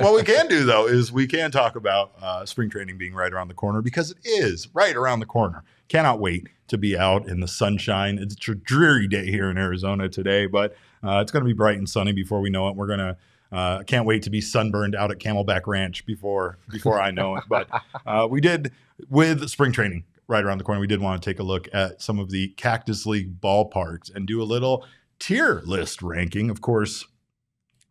what we can do, though, is we can talk about spring training being right around the corner, because it is right around the corner. Cannot wait to be out in the sunshine. It's a dreary day here in Arizona today, but it's going to be bright and sunny before we know it. We're going to can't wait to be sunburned out at Camelback Ranch before I know it. But we did, with spring training right around the corner, we did want to take a look at some of the Cactus League ballparks and do a little tier list ranking. Of course,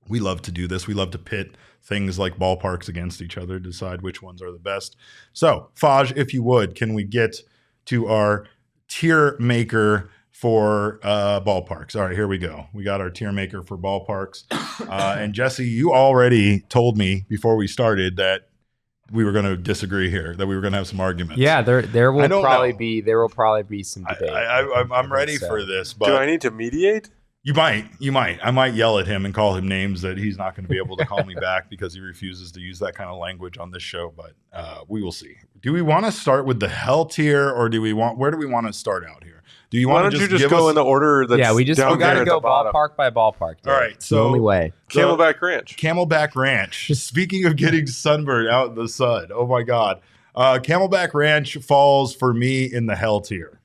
we love to do this. We love to pit things like ballparks against each other, decide which ones are the best. So, Faj, if you would, can we get to our tier maker for ballparks? All right, here we go. We got our tier maker for ballparks. And Jesse, you already told me before we started that we were going to disagree here, that we were going to have some arguments. Yeah, there will probably be some debate. I'm ready for this. But do I need to mediate? You might. I might yell at him and call him names that he's not going to be able to call me back because he refuses to use that kind of language on this show. But we will see. Do we want to start with the hell tier, or where do we want to start out here? Do you want to just go in the order that's we got to go ballpark by ballpark. All right, so the only way. Camelback Ranch. Camelback Ranch. Speaking of getting sunburned out in the sun, oh my God, Camelback Ranch falls for me in the hell tier.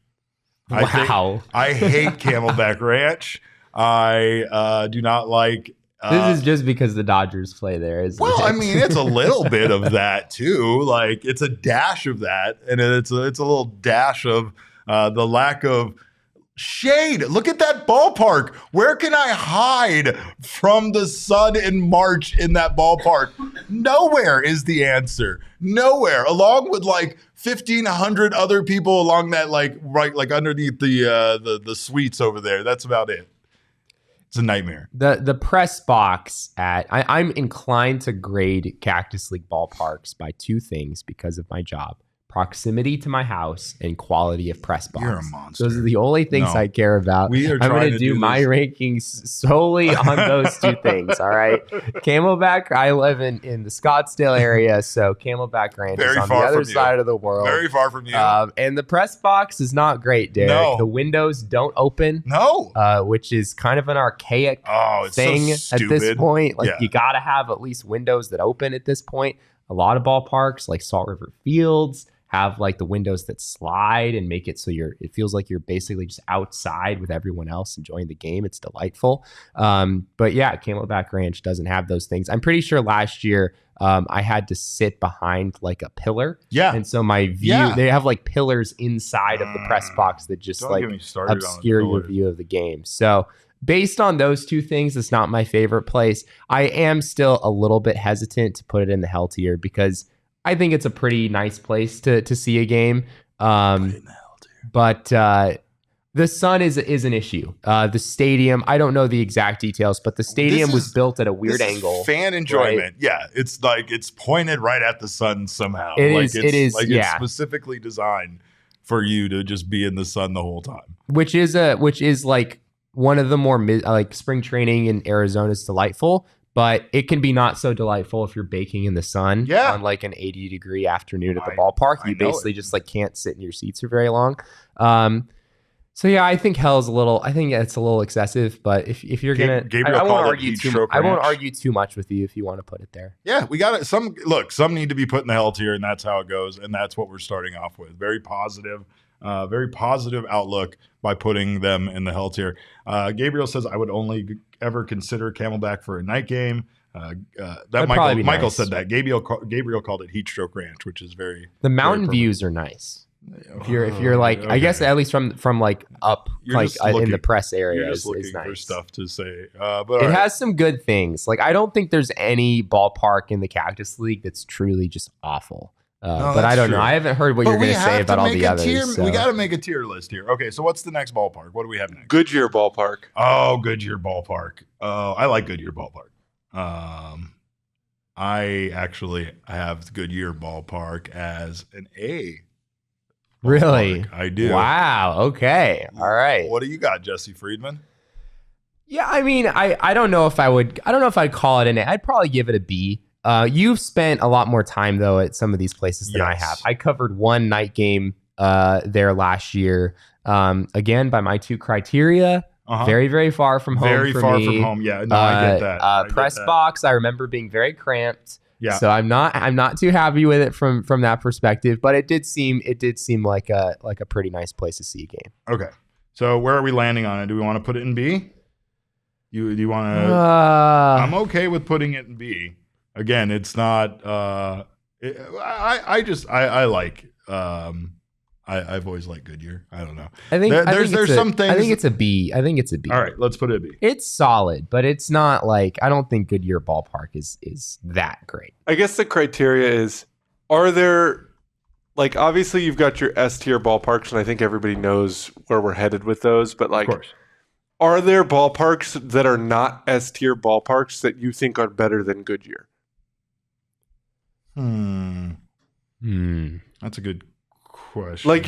Wow, I hate Camelback Ranch. I do not like. This is just because the Dodgers play there, isn't it? Well, I mean, it's a little bit of that too. Like, it's a dash of that, and it's a little dash of the lack of shade. Look at that ballpark. Where can I hide from the sun in March in that ballpark? Nowhere is the answer. Nowhere. Along with like 1,500 other people along that, like underneath the suites over there. That's about it. It's a nightmare. The press box I'm inclined to grade Cactus League ballparks by two things because of my job: proximity to my house and quality of press box. You're a monster. Those are the only things I care about. I'm going to do my rankings solely on those two things. All right. Camelback, I live in the Scottsdale area, so Camelback Ranch is on the other side of the world. Very far from you. And the press box is not great, Derek. No. The windows don't open. No. Which is kind of an archaic thing at this point. Like, you got to have at least windows that open at this point. A lot of ballparks, like Salt River Fields, have like the windows that slide and make it so it feels like you're basically just outside with everyone else enjoying the game. It's delightful. But yeah, Camelback Ranch doesn't have those things. I'm pretty sure last year I had to sit behind like a pillar. Yeah. And so my view, they have like pillars inside of the press box that just like obscure your view of the game. So based on those two things, it's not my favorite place. I am still a little bit hesitant to put it in the hell tier because I think it's a pretty nice place to see a game. But the sun is an issue. The stadium, I don't know the exact details, but the stadium was built at a weird angle. Fan enjoyment. Right? Yeah. It's like it's pointed right at the sun somehow. It's specifically designed for you to just be in the sun the whole time. Which is like one of the more like spring training in Arizona is delightful. But it can be not so delightful if you're baking in the sun on like an 80-degree afternoon at the ballpark. You basically just like can't sit in your seats for very long. So yeah, I think hell's I think it's a little excessive. But if you're gonna, I won't argue too much with you if you want to put it there. Yeah, we got it. Some need to be put in the hell tier, and that's how it goes. And that's what we're starting off with. Very positive outlook by putting them in the hell tier. Gabriel says, I would only ever consider Camelback for a night game. Michael said that. Gabriel called it Heat Stroke Ranch, which is very. The mountain views are nice. If you're like, okay. I guess at least from like up, like in the press area, you're just looking is nice. For stuff to say. But it has some good things. Like, I don't think there's any ballpark in the Cactus League that's truly just awful. But I don't know. I haven't heard what you're going to say about all the others. So. We got to make a tier list here. Okay, so what's the next ballpark? What do we have next? Goodyear Ballpark. Oh, Goodyear Ballpark. I like Goodyear Ballpark. I have Goodyear Ballpark as an A. Really? I do. Wow. Okay. All right. What do you got, Jesse Friedman? Yeah, I mean, I don't know if I'd call it an A. I'd probably give it a B. You've spent a lot more time, though, at some of these places than I have. I covered one night game there last year. Again, by my two criteria, Very, very far from home. Very far from home. Yeah, no, I get that. Press box, I remember being very cramped. Yeah. So I'm not too happy with it from that perspective, but it did seem like a pretty nice place to see a game. Okay. So where are we landing on it? Do we want to put it in B? Do you want to? I'm okay with putting it in B. Again, it's not. I've always liked Goodyear. I don't know. There's some things. I think it's a B. All right, let's put it a B. It's solid, but it's not like, I don't think Goodyear Ballpark is that great. I guess the criteria is, are there, like, obviously you've got your S tier ballparks, and I think everybody knows where we're headed with those. But like, of course, are there ballparks that are not S tier ballparks that you think are better than Goodyear? That's a good question. Like,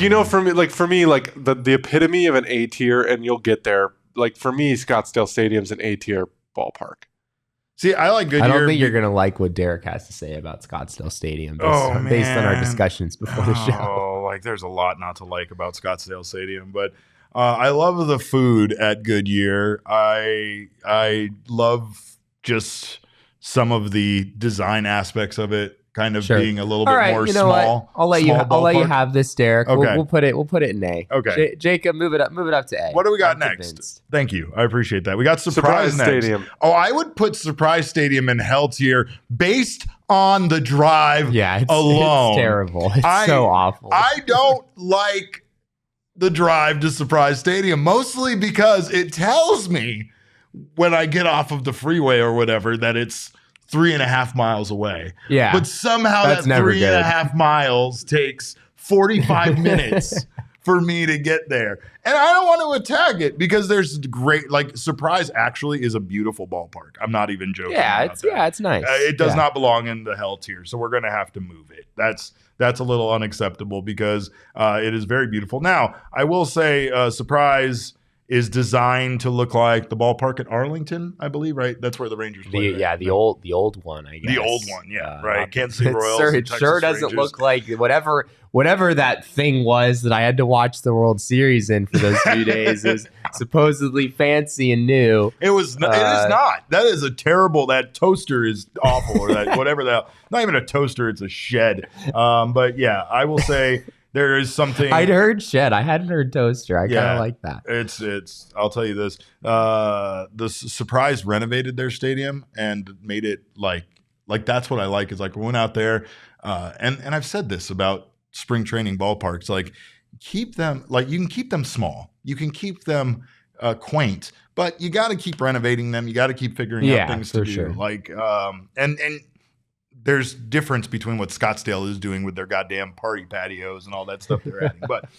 for me, the epitome of an A tier, and you'll get there. Like, for me, Scottsdale Stadium's an A tier ballpark. See, I like Goodyear. I don't think you're gonna like what Derek has to say about Scottsdale Stadium based on our discussions before the show. Oh, like there's a lot not to like about Scottsdale Stadium, but I love the food at Goodyear. I love just some of the design aspects of it. Kind of being a little bit more small. I'll let you have this, Derek. Okay. We'll put it in A. Okay. Jacob, move it up to A. What do we got next? Convinced. Thank you. I appreciate that. We got Surprise next. Stadium. Oh, I would put Surprise Stadium in Hell tier based on the drive alone. It's terrible. It's so awful. I don't like the drive to Surprise Stadium, mostly because it tells me when I get off of the freeway or whatever that it's 3.5 miles away. Yeah. But somehow that 3.5 miles takes 45 minutes for me to get there. And I don't want to attack it because there's great, like, Surprise actually is a beautiful ballpark. I'm not even joking. It's nice. It does not belong in the Hell tier, so we're going to have to move it. That's a little unacceptable because it is very beautiful. Now, I will say Surprise is designed to look like the ballpark at Arlington, I believe, right? That's where the Rangers play. The old one, I guess. The old one, right. Kansas City Royals. It sure doesn't look like whatever that thing was that I had to watch the World Series in for those few days is supposedly fancy and new. It is not. That is a terrible. That toaster is awful, or that whatever that. Not even a toaster. It's a shed. But yeah, I will say. There is something. I'd heard shed. I hadn't heard toaster. I kind of like that. It's. I'll tell you this. The Surprise renovated their stadium and made it like that's what I like. Is like we went out there, and I've said this about spring training ballparks. Like keep them you can keep them small. You can keep them quaint, but you got to keep renovating them. You got to keep figuring out things to do. Sure. Like and. There's difference between what Scottsdale is doing with their goddamn party patios and all that stuff they're adding. But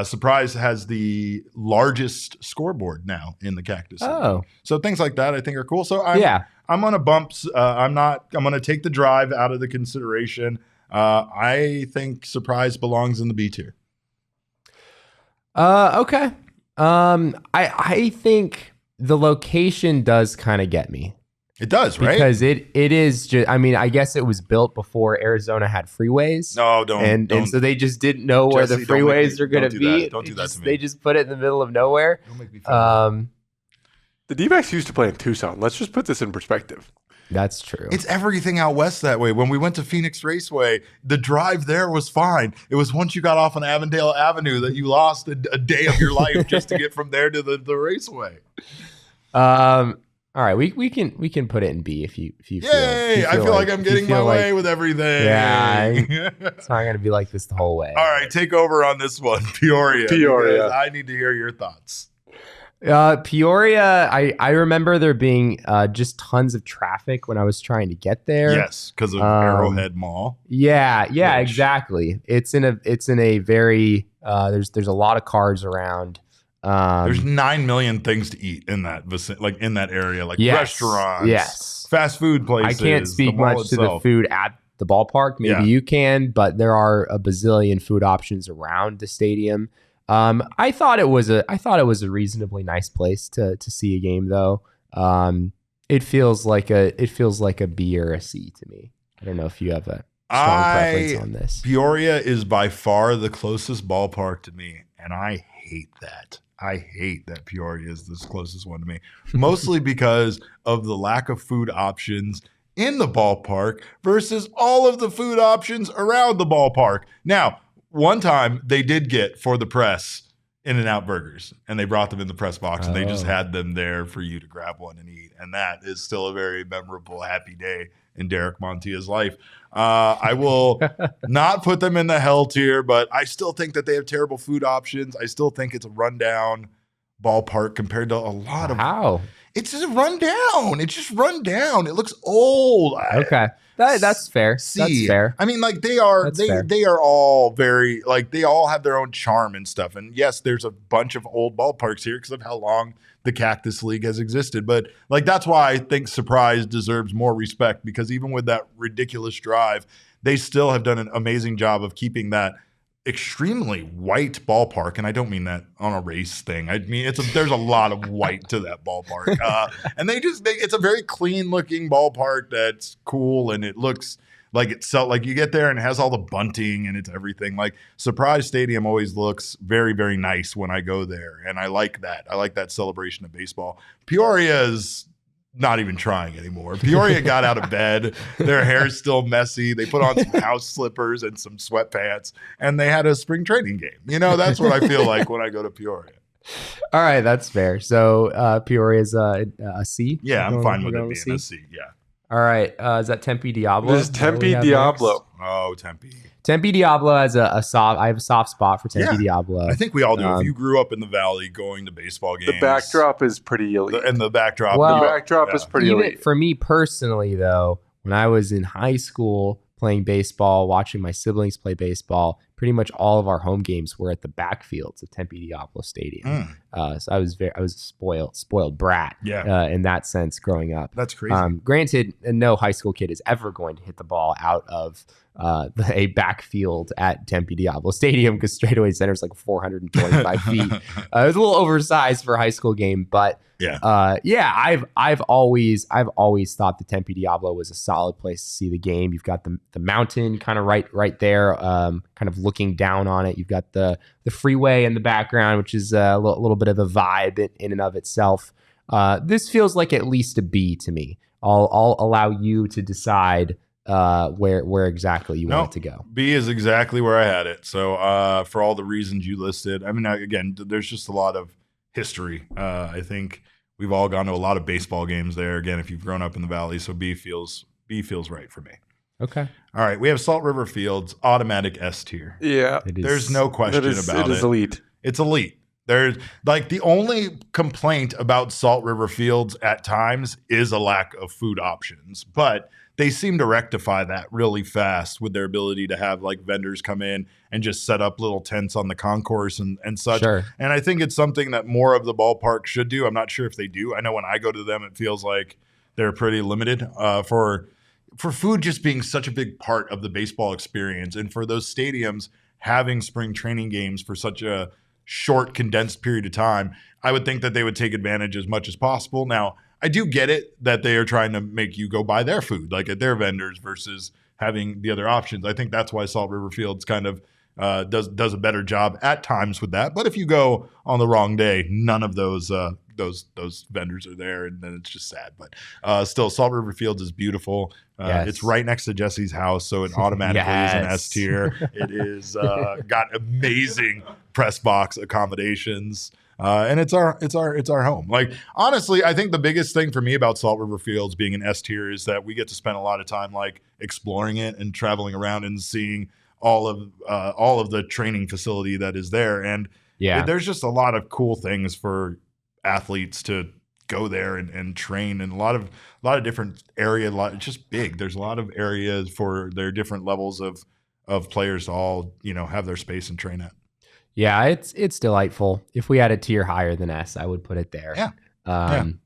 Surprise has the largest scoreboard now in the Cactus League. Oh. So things like that I think are cool. So I'm going to bump. I'm going to take the drive out of the consideration. I think Surprise belongs in the B tier. Okay. I think the location does kind of get me. It does, right? Because it is just, I mean, I guess it was built before Arizona had freeways. No, don't. And so they just didn't know where the freeways are going to be. Don't do that to me. They just put it in the middle of nowhere. Don't make me feel the D-backs used to play in Tucson. Let's just put this in perspective. That's true. It's everything out west that way. When we went to Phoenix Raceway, the drive there was fine. It was once you got off on Avondale Avenue that you lost a day of your life just to get from there to the raceway. All right, we can put it in B if you feel. Yay! I feel like I'm getting my way with everything. Yeah, it's not going to be like this the whole way. All right, take over on this one, Peoria. I need to hear your thoughts. Peoria, I remember there being just tons of traffic when I was trying to get there. Yes, because of Arrowhead Mall. Yeah, exactly. It's in a very there's a lot of cars around. There's 9 million things to eat in that in that area, restaurants, fast food places. I can't speak much to the food at the ballpark. Maybe you can, but there are a bazillion food options around the stadium. I thought it was a reasonably nice place to see a game, though. It feels like a B or a C to me. I don't know if you have a strong preference on this. Peoria is by far the closest ballpark to me, and I hate that. I hate that Peoria is this closest one to me, mostly because of the lack of food options in the ballpark versus all of the food options around the ballpark. Now, one time they did get for the press In-N-Out burgers, and they brought them in the press box, and they just had them there for you to grab one and eat. And that is still a very memorable, happy day in Derek Montia's life. I will not put them in the hell tier, but I still think that they have terrible food options. I still think it's a rundown ballpark compared to a lot of. How? It's just run down. It's just run down. It looks old. Okay. That's fair. That's fair. I mean, like they are all very, like they all have their own charm and stuff. And yes, there's a bunch of old ballparks here because of how long the Cactus League has existed. But like that's why I think Surprise deserves more respect, because even with that ridiculous drive, they still have done an amazing job of keeping that extremely white ballpark, and I don't mean that on a race thing. I mean there's a lot of white to that ballpark, and it's a very clean looking ballpark that's cool, and it looks like like you get there and it has all the bunting and it's everything. Like Surprise Stadium always looks very, very nice when I go there, and I like that. I like that celebration of baseball. Peoria is not even trying anymore. Peoria got out of bed. Their hair's still messy. They put on some house slippers and some sweatpants, and they had a spring training game. You know, that's what I feel like when I go to Peoria. All right, that's fair. So Peoria's a C? Yeah, I'm fine with it being a C. Yeah. All right. Is that Tempe Diablo? This is Tempe Diablo. Oh, Tempe. Tempe Diablo has I have a soft spot for Tempe Diablo. I think we all do. If you grew up in the Valley going to baseball games, the backdrop is pretty elite. And the backdrop, is pretty elite. For me personally, though, when I was in high school playing baseball, watching my siblings play baseball, pretty much all of our home games were at the backfields of Tempe Diablo Stadium. So I was a spoiled brat. In that sense, growing up. That's crazy. Granted, no high school kid is ever going to hit the ball out of a backfield at Tempe Diablo Stadium, because straightaway center is like 425 feet. It was a little oversized for a high school game, but I've always thought the Tempe Diablo was a solid place to see the game. You've got the mountain kind of right there, kind of looking down on it. You've got the freeway in the background, which is a little bit of a vibe in and of itself. This feels like at least a B to me. I'll allow you to decide where exactly you want it to go. B is exactly where I had it. So for all the reasons you listed, I mean, again, there's just a lot of history. I think we've all gone to a lot of baseball games there. Again, if you've grown up in the Valley, so B feels right for me. Okay. All right. We have Salt River Fields, automatic S tier. Yeah. There's no question about it. It is elite. It's elite. There's like the only complaint about Salt River Fields at times is a lack of food options, but they seem to rectify that really fast with their ability to have like vendors come in and just set up little tents on the concourse and such. Sure. And I think it's something that more of the ballpark should do. I'm not sure if they do. I know when I go to them, it feels like they're pretty limited for food just being such a big part of the baseball experience. And for those stadiums having spring training games for such a short, condensed period of time, I would think that they would take advantage as much as possible. Now, I do get it that they are trying to make you go buy their food, like at their vendors, versus having the other options. I think that's why Salt River Fields kind of does a better job at times with that. But if you go on the wrong day, none of those vendors are there, and then it's just sad. But still, Salt River Fields is beautiful. Yes. It's right next to Jesse's house, so it automatically is an S tier. It is got amazing press box accommodations. And it's our home. Like, honestly, I think the biggest thing for me about Salt River Fields being an S tier is that we get to spend a lot of time like exploring it and traveling around and seeing all of the training facility that is there. And there's just a lot of cool things for athletes to go there and train, and a lot of different area. It's just big. There's a lot of areas for their different levels of players to all, have their space and train at. Yeah, it's delightful. If we had a tier higher than S, I would put it there. Yeah.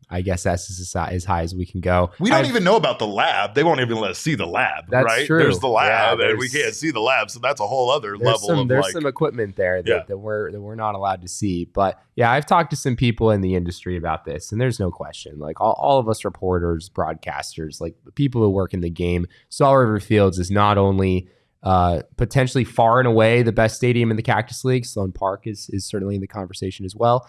I guess S is as high as we can go. We don't even know about the lab. They won't even let us see the lab. That's right? True. There's the lab, and we can't see the lab, so that's a whole other level. There's some equipment there that we're not allowed to see. But yeah, I've talked to some people in the industry about this, and there's no question. Like all of us reporters, broadcasters, like the people who work in the game, Salt River Fields is not only Potentially far and away the best stadium in the Cactus League. Sloan Park is certainly in the conversation as well.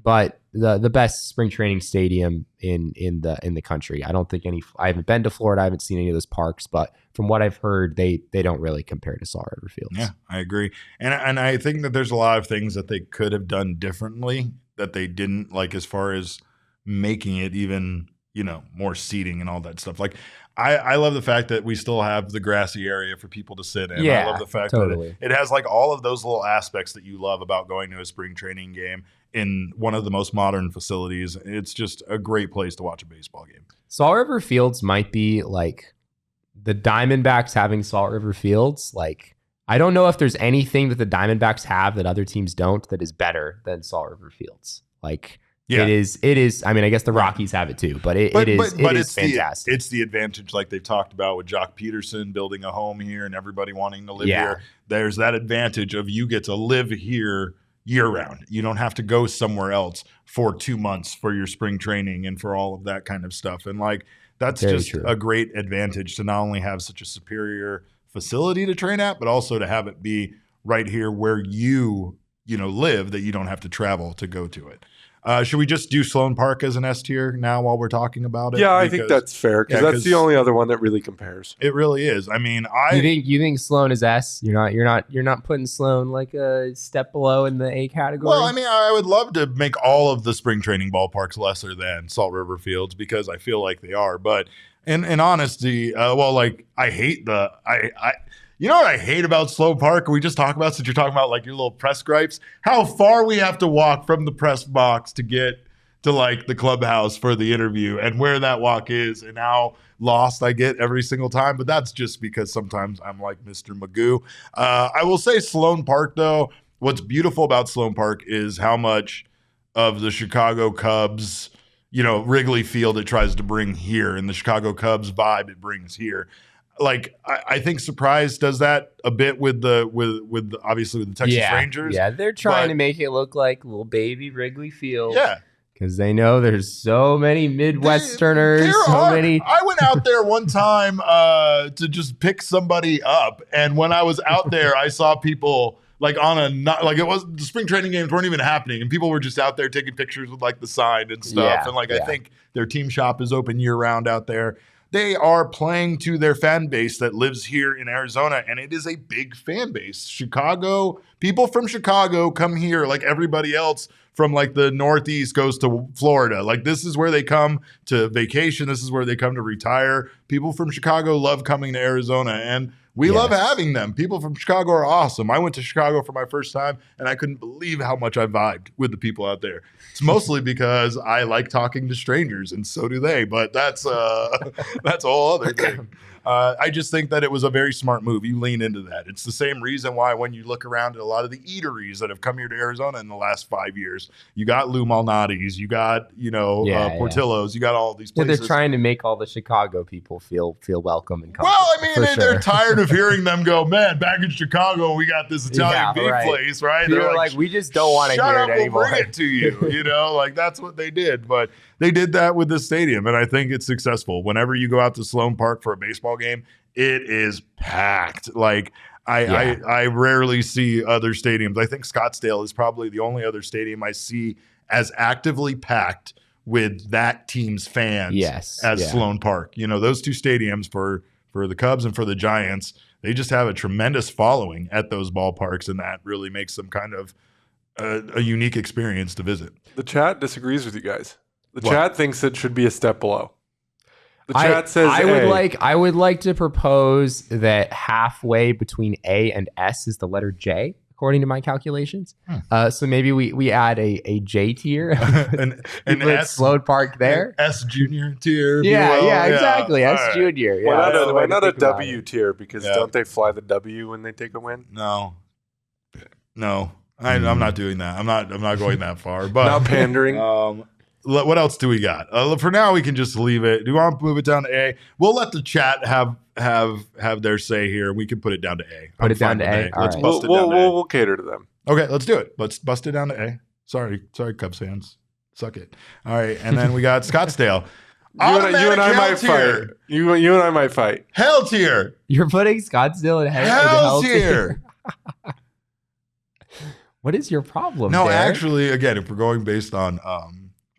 But the best spring training stadium in the country. I don't think I haven't been to Florida. I haven't seen any of those parks, but from what I've heard, they don't really compare to Salt River Fields. Yeah, I agree. And I think that there's a lot of things that they could have done differently that they didn't, like as far as making it even, more seating and all that stuff. Like I love the fact that we still have the grassy area for people to sit in. Yeah, I love the fact totally. that it has like all of those little aspects that you love about going to a spring training game in one of the most modern facilities. It's just a great place to watch a baseball game. Salt River Fields might be like the Diamondbacks having Salt River Fields. Like, I don't know if there's anything that the Diamondbacks have that other teams don't that is better than Salt River Fields. Like, yeah. It is. I mean, I guess the Rockies have it too, but it is fantastic. It's the advantage, like they've talked about with Jock Peterson building a home here and everybody wanting to live here. There's that advantage of you get to live here year round. You don't have to go somewhere else for 2 months for your spring training and for all of that kind of stuff. And like, that's very just true. A great advantage to not only have such a superior facility to train at, but also to have it be right here where you live, that you don't have to travel to go to it. Should we just do Sloan Park as an S tier now while we're talking about it? Yeah, I think that's fair because that's the only other one that really compares. It really is. I mean, you think Sloan is S? You're not putting Sloan like a step below in the A category. Well, I mean, I would love to make all of the spring training ballparks lesser than Salt River Fields because I feel like they are. But in honesty, I hate you know what I hate about Sloan Park? We just talked about, since you're talking about like your little press gripes, how far we have to walk from the press box to get to like the clubhouse for the interview and where that walk is and how lost I get every single time. But that's just because sometimes I'm like Mr. Magoo. I will say Sloan Park, though, what's beautiful about Sloan Park is how much of the Chicago Cubs, Wrigley Field it tries to bring here and the Chicago Cubs vibe it brings here. Like I think Surprise does that a bit with obviously with the Texas Rangers. Yeah, they're trying to make it look like little baby Wrigley Field. Yeah. Because they know there's so many Midwesterners, many. I went out there one time to just pick somebody up, and when I was out there, I saw people like it was the spring training games weren't even happening, and people were just out there taking pictures with like the sign and stuff. And I think their team shop is open year round out there. They are playing to their fan base that lives here in Arizona, and it is a big fan base. People from Chicago come here like everybody else from like the Northeast goes to Florida. Like this is where they come to vacation. This is where they come to retire. People from Chicago love coming to Arizona, and we love having them. People from Chicago are awesome. I went to Chicago for my first time, and I couldn't believe how much I vibed with the people out there. It's mostly because I like talking to strangers, and so do they. But that's a whole other thing. I just think that it was a very smart move. You lean into that. It's the same reason why when you look around at a lot of the eateries that have come here to Arizona in the last 5 years, you got Lou Malnati's, you got Portillo's, you got all these places. They're trying to make all the Chicago people feel welcome and comfortable. Well, I mean, they're tired of hearing them go, man, back in Chicago, we got this Italian beef place, right? They're like, we just don't want to hear it anymore. We'll bring it to you, like that's what they did. But they did that with this stadium, and I think it's successful. Whenever you go out to Sloan Park for a baseball game, it is packed. Like I rarely see other stadiums. I think Scottsdale is probably the only other stadium I see as actively packed with that team's fans as Sloan Park. Those two stadiums for the Cubs and for the Giants, they just have a tremendous following at those ballparks, and that really makes them kind of a unique experience to visit. The chat disagrees with you guys. The chat thinks it should be a step below. The chat says I would like to propose that halfway between A and S is the letter J, according to my calculations. So maybe we add a J tier, an S Sloan Park there, S junior tier. Yeah, exactly. S junior. Yeah, why not a W tier? Because don't they fly the W when they take a win? No. I'm not doing that. I'm not going that far. But not pandering. What else do we got? For now, we can just leave it. Do you want to move it down to A? We'll let the chat have their say here. We can put it down to A. Put it down to A. Let's bust it down to A. We'll cater to them. Okay, let's do it. Let's bust it down to A. Sorry, Cubs fans. Suck it. All right, and then we got Scottsdale. You and I might fight. You and I might fight. Hell tier. You're putting Scottsdale in hell tier. What is your problem? No, Derek? actually, again, if we're going based on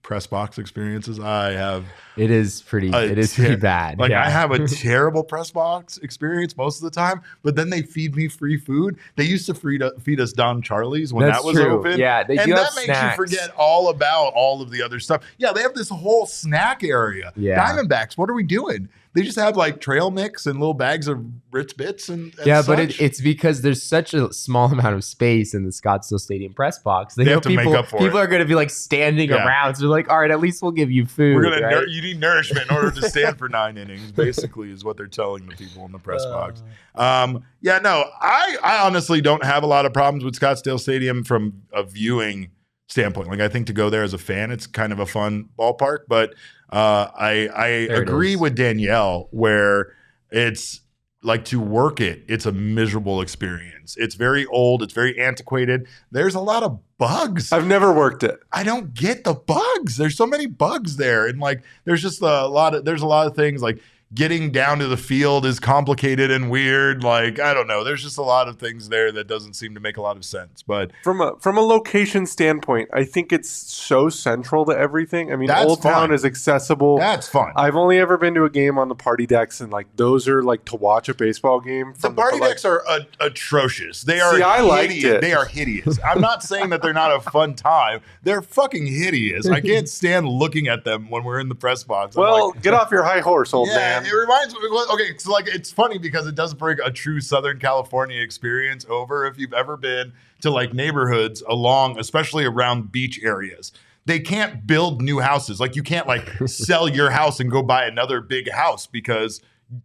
press box experiences, I have. It is pretty bad. Like I have a terrible press box experience most of the time, but then they feed me free food. They used to feed us Don Charlie's when that was open. Yeah, they do and have that makes snacks. you forget all about all of the other stuff. Yeah, they have this whole snack area. Yeah. Diamondbacks, what are we doing? They just have like trail mix and little bags of Ritz Bits and yeah, such. but it's because there's such a small amount of space in the Scottsdale Stadium press box. They have to make up for people it. Are going to be like standing around. So they're like, all right, at least we'll give you food. We're gonna right? you need nourishment in order to stand for 9 innings. Basically, is what they're telling the people in the press box. Yeah, no, I honestly don't have a lot of problems with Scottsdale Stadium from a viewing standpoint. Like I think to go there as a fan, it's kind of a fun ballpark, but I agree with Danielle where it's like to work it's a miserable experience. It's very old. It's very antiquated. There's a lot of bugs. I've never worked it. I don't get the bugs. There's so many bugs there. And like, there's just a lot of things like getting down to the field is complicated and weird. Like, I don't know. There's just a lot of things there that doesn't seem to make a lot of sense. But from a location standpoint, I think it's so central to everything. I mean, That's Old Town fun. is accessible. That's fun. I've only ever been to a game on the party decks, and like those are like to watch a baseball game. The party decks are atrocious. They are I liked hideous. it. They are hideous. I'm not saying that they're not a fun time. They're fucking hideous. I can't stand looking at them when we're in the press box. Well, get off your high horse, old man. It reminds me. Okay, so like it's funny because it does bring a true Southern California experience over if you've ever been to like neighborhoods along, especially around beach areas. They can't build new houses. Like you can't like sell your house and go buy another big house because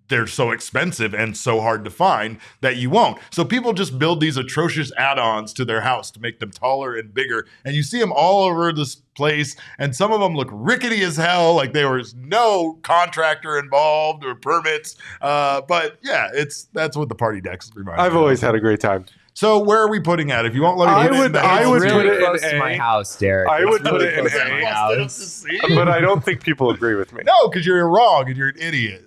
they're so expensive and so hard to find that you won't. So people just build these atrocious add-ons to their house to make them taller and bigger. And you see them all over this place. And some of them look rickety as hell. Like there was no contractor involved or permits. But yeah, that's what the party decks remind me. I've always had a great time. So where are we putting at? If you won't let me, I would really put it close in to A. my house, Derek. I would put it in my A. house. But I don't think people agree with me. No, because you're wrong and you're an idiot.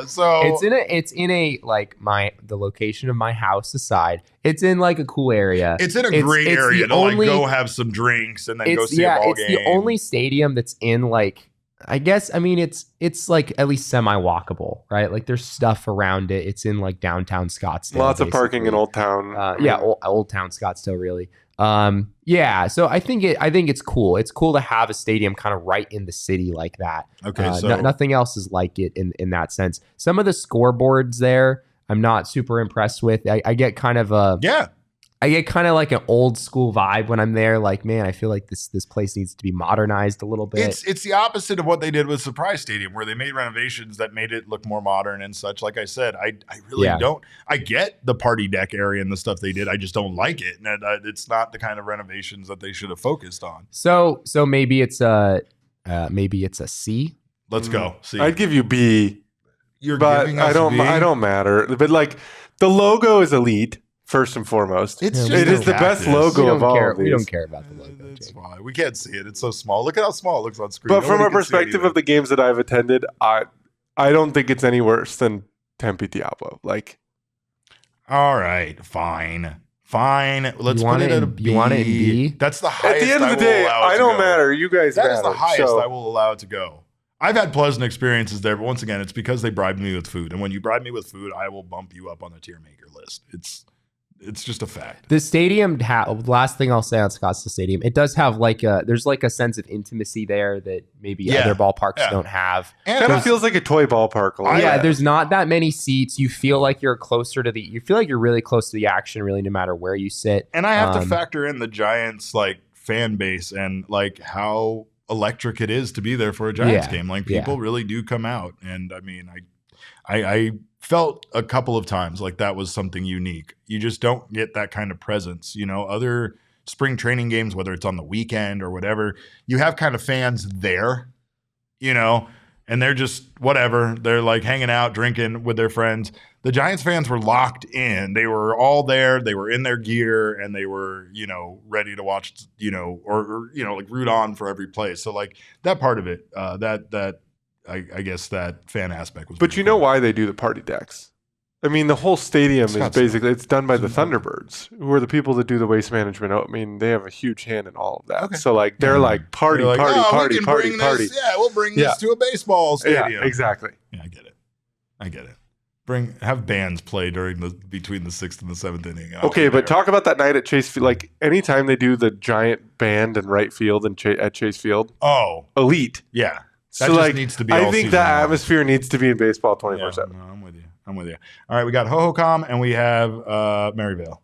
So it's in a like the location of my house aside. It's in like a cool area. It's in a great area to like go have some drinks and then go see a ball game. It's the only stadium that's in like. I guess, I mean, it's like at least semi-walkable, right? Like there's stuff around it. It's in like downtown Scottsdale. Lots of parking in Old Town. Old Town Scottsdale, really. Yeah, so I think it's cool. It's cool to have a stadium kind of right in the city like that. Okay, so nothing else is like it in that sense. Some of the scoreboards there, I'm not super impressed with. I get kind of I get kind of like an old school vibe when I'm there. Like, man, I feel like this place needs to be modernized a little bit. It's the opposite of what they did with Surprise Stadium, where they made renovations that made it look more modern and such. Like I said, I really don't. I get the party deck area and the stuff they did. I just don't like it. And it's not the kind of renovations that they should have focused on. So maybe it's a C. Let's go. C. I'd give you B. But giving us B? I don't matter. But like the logo is elite. First and foremost, it is the best logo of all of these. We don't care about the logo. It's fine. We can't see it. It's so small. Look at how small it looks on screen. But from a perspective of the games that I've attended, I don't think it's any worse than Tempe Diablo. Like, all right, fine. Let's put it at a B. You want it in B? That's the highest. At the end of the day, I don't matter. You guys matter. That is the highest I will allow it to go. I've had pleasant experiences there, but once again, it's because they bribed me with food. And when you bribe me with food, I will bump you up on the tier maker list. It's just a fact. The stadium, last thing I'll say on Scottsdale Stadium, it does have there's like a sense of intimacy there that maybe other ballparks don't have. And it kind of feels like a toy ballpark. There's not that many seats. You feel like you're really close to the action, really, no matter where you sit. And I have to factor in the Giants like fan base and like how electric it is to be there for a Giants game. Like people really do come out. And I mean, I felt a couple of times like that was something unique. You just don't get that kind of presence. You know, other spring training games, whether it's on the weekend or whatever, you have kind of fans there, you know, and they're just whatever. They're like hanging out, drinking with their friends. The Giants fans were locked in. They were all there. They were in their gear and they were, you know, ready to watch, you know, or you know, like root on for every play. So like that part of it, that I guess that fan aspect was. But you know why they do the party decks? I mean, the whole stadium is basically, it's done by the Thunderbirds, who are the people that do the waste management. I mean, they have a huge hand in all of that. Okay. So, like, they're like, party. Yeah, we'll bring this to a baseball stadium. Yeah, exactly. Yeah, I get it. Have bands play between the 6th and the 7th inning. Okay, but talk about that night at Chase Field. Like, anytime they do the giant band in right field at Chase Field. Oh. Elite. Yeah. That just like, needs to be I think that atmosphere needs to be in baseball 24/7. No, I'm with you. All right, we got Hohokam and we have Maryvale.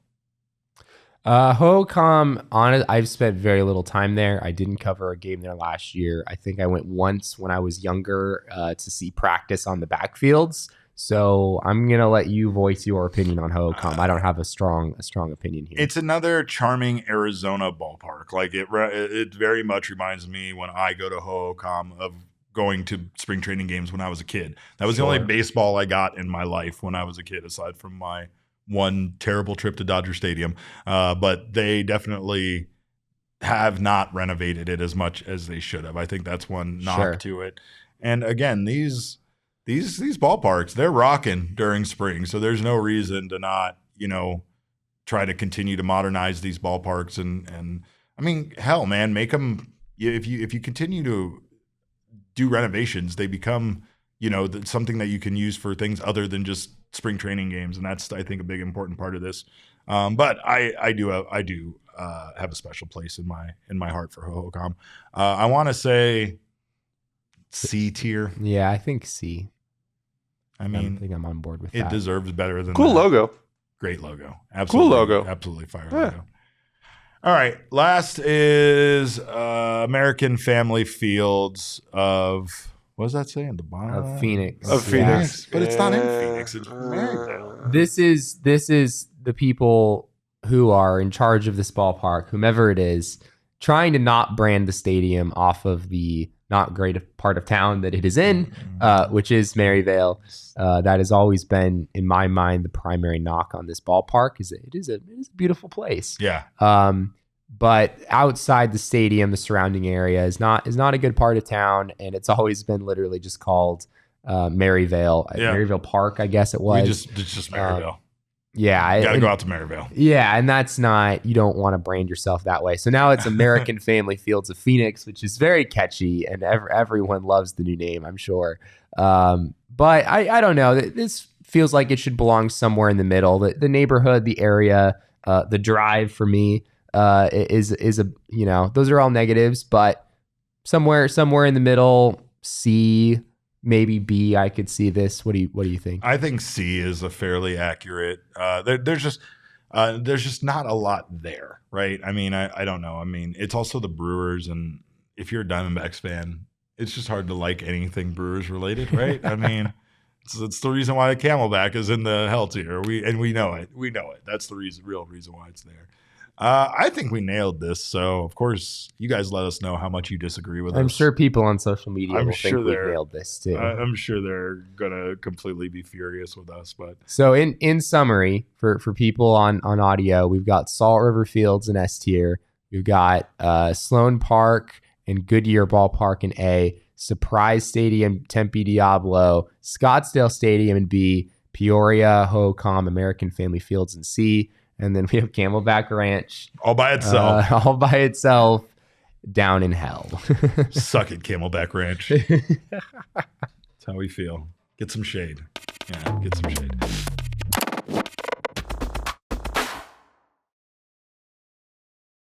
Hohokam, I've spent very little time there. I didn't cover a game there last year. I think I went once when I was younger to see practice on the backfields. So I'm gonna let you voice your opinion on Hohokam. I don't have a strong opinion here. It's another charming Arizona ballpark. Like it very much reminds me when I go to Hohokam of going to spring training games when I was a kid. That was the only baseball I got in my life when I was a kid, aside from my one terrible trip to Dodger Stadium. But they definitely have not renovated it as much as they should have. I think that's one knock to it. And again, these ballparks, they're rocking during spring. So there's no reason to not, try to continue to modernize these ballparks. And I mean, hell, man, make them, if you continue to do renovations, they become, something that you can use for things other than just spring training games. And that's, I think, a big important part of this. But I do have a special place in my heart for Hohokam. I want to say C tier. Yeah, I think C. I mean, I think I'm on board with that. It deserves better than cool that. Logo. Great logo. Absolutely. Cool logo. Absolutely fire logo. All right. Last is American Family Fields of, what does that say in the bottom? Of Phoenix. Of Phoenix. But it's not in Phoenix. It's Maryvale. This is the people who are in charge of this ballpark, whomever it is, trying to not brand the stadium off of the not great part of town that it is in, which is Maryvale. That has always been, in my mind, the primary knock on this ballpark. Is it is a beautiful place. Yeah. But outside the stadium, the surrounding area is not a good part of town, and it's always been literally just called Maryvale, Maryvale Park, I guess it was. It's just Maryvale. Yeah. You got to go out to Maryvale. Yeah, and that's not, you don't want to brand yourself that way. So now it's American Family Fields of Phoenix, which is very catchy, and everyone loves the new name, I'm sure. But I don't know. This feels like it should belong somewhere in the middle. The neighborhood, the area, the drive for me is a, those are all negatives, but somewhere in the middle, C, maybe B, I could see this. What do you think? I think C is a fairly accurate. There's just not a lot there, right? I mean, I don't know. I mean, it's also the Brewers, and if you're a Diamondbacks fan, it's just hard to like anything Brewers related, right? I mean, it's the reason why the Camelback is in the hell tier. We know it. We know it. That's the real reason why it's there. I think we nailed this. So, of course, you guys let us know how much you disagree with us. I'm sure people on social media will think we nailed this too. I'm sure they're going to completely be furious with us. But so in summary, for people on audio, we've got Salt River Fields in S tier. We've got Sloan Park and Goodyear Ballpark in A. Surprise Stadium, Tempe Diablo, Scottsdale Stadium in B. Peoria, Hohokam, American Family Fields in C. And then we have Camelback Ranch. All by itself. Down in hell. Suck it, Camelback Ranch. That's how we feel. Get some shade. Yeah, get some shade.